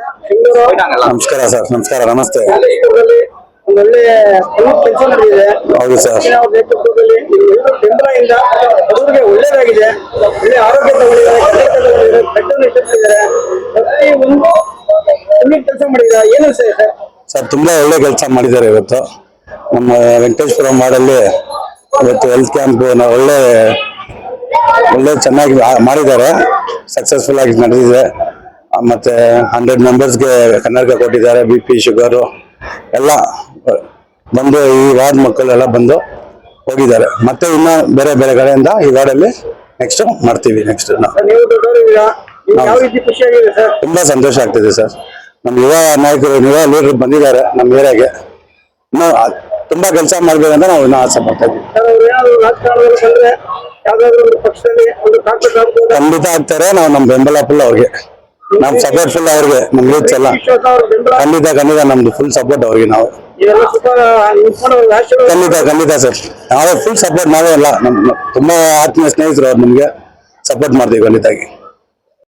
ನಮಸ್ಕಾರ ಸರ್. ನಮಸ್ಕಾರ, ನಮಸ್ತೆ. ಒಂದೊಳ್ಳೆ ಕೆಲಸ ನಡೆದಿದೆ. ಹೌದು ಸರ್. ಬೆಂಬಲದಿಂದ ಬಡವರಿಗೆ ಒಳ್ಳೇದಾಗಿದೆ. ಒಳ್ಳೆ ಆರೋಗ್ಯ ತಗೊಂಡಿದ್ದಾರೆ, ಪ್ರತಿ ಒಂದು ಕೆಲಸ ಮಾಡಿದ್ದಾರೆ. ಏನು ಸರ್ ತುಂಬಾ ಒಳ್ಳೆ ಕೆಲಸ ಮಾಡಿದ್ದಾರೆ. ಇವತ್ತು ನಮ್ಮ ವೆಂಕಟೇಶ್ವರ ಮಾಡಲ್ಲಿ ಇವತ್ತು ಹೆಲ್ತ್ ಕ್ಯಾಂಪ್ ಒಳ್ಳೆ ಚೆನ್ನಾಗಿ ಮಾಡಿದ್ದಾರೆ. ಸಕ್ಸಸ್ಫುಲ್ ಆಗಿ ನಡೆದಿದೆ. ಮತ್ತೆ 100 ಮೆಂಬರ್ಸ್ಗೆ ಕನ್ನಡಕ ಕೊಟ್ಟಿದ್ದಾರೆ. BP, ಶುಗರು ಎಲ್ಲ ಬಂದು ಈ ವಾರ್ಡ್ ಮಕ್ಕಳೆಲ್ಲ ಬಂದು ಹೋಗಿದ್ದಾರೆ. ಮತ್ತೆ ಇನ್ನ ಬೇರೆ ಬೇರೆ ಕಡೆಯಿಂದ ಈ ವಾರ್ಡಲ್ಲಿ ನೆಕ್ಸ್ಟ್ ಮಾಡ್ತೀವಿ. ನೆಕ್ಸ್ಟ್ ತುಂಬಾ ಸಂತೋಷ ಆಗ್ತಿದೆ ಸರ್. ನಮ್ಮ ಯುವ ನಾಯಕರು, ಯುವ ಲೀಡರ್ ಬಂದಿದ್ದಾರೆ ನಮ್ಮ ಏರಿಯಾಗೆ. ಇನ್ನು ತುಂಬಾ ಕೆಲಸ ಮಾಡ್ಬೇಕಂತ ನಾವು ಇನ್ನೂ ಆಸೆ ಪಡ್ತಾ ಇದ್ದೀವಿ. ಖಂಡಿತ ಆಗ್ತಾರೆ. ನಾವು ನಮ್ಮ ಬೆಂಬಲ ಫುಲ್ ಅವ್ರಿಗೆ, ನಮ್ ಸಪೋರ್ಟ್ ಫುಲ್ ಅವ್ರಿಗೆ, ನಮ್ ಯೂತ್ಸ್ ಎಲ್ಲ ಖಂಡಿತ ನಮ್ದು ಫುಲ್ ಸಪೋರ್ಟ್ ಅವ್ರಿಗೆ. ನಾವು ಖಂಡಿತ ಸರ್, ನಾವೇ ಫುಲ್ ಸಪೋರ್ಟ್. ನಾವೇ ಎಲ್ಲ ತುಂಬಾ ಆತ್ಮೀಯ ಸ್ನೇಹಿತರು ಅವ್ರು. ನಮ್ಗೆ ಸಪೋರ್ಟ್ ಮಾಡ್ತೀವಿ ಖಂಡಿತಾಗಿ.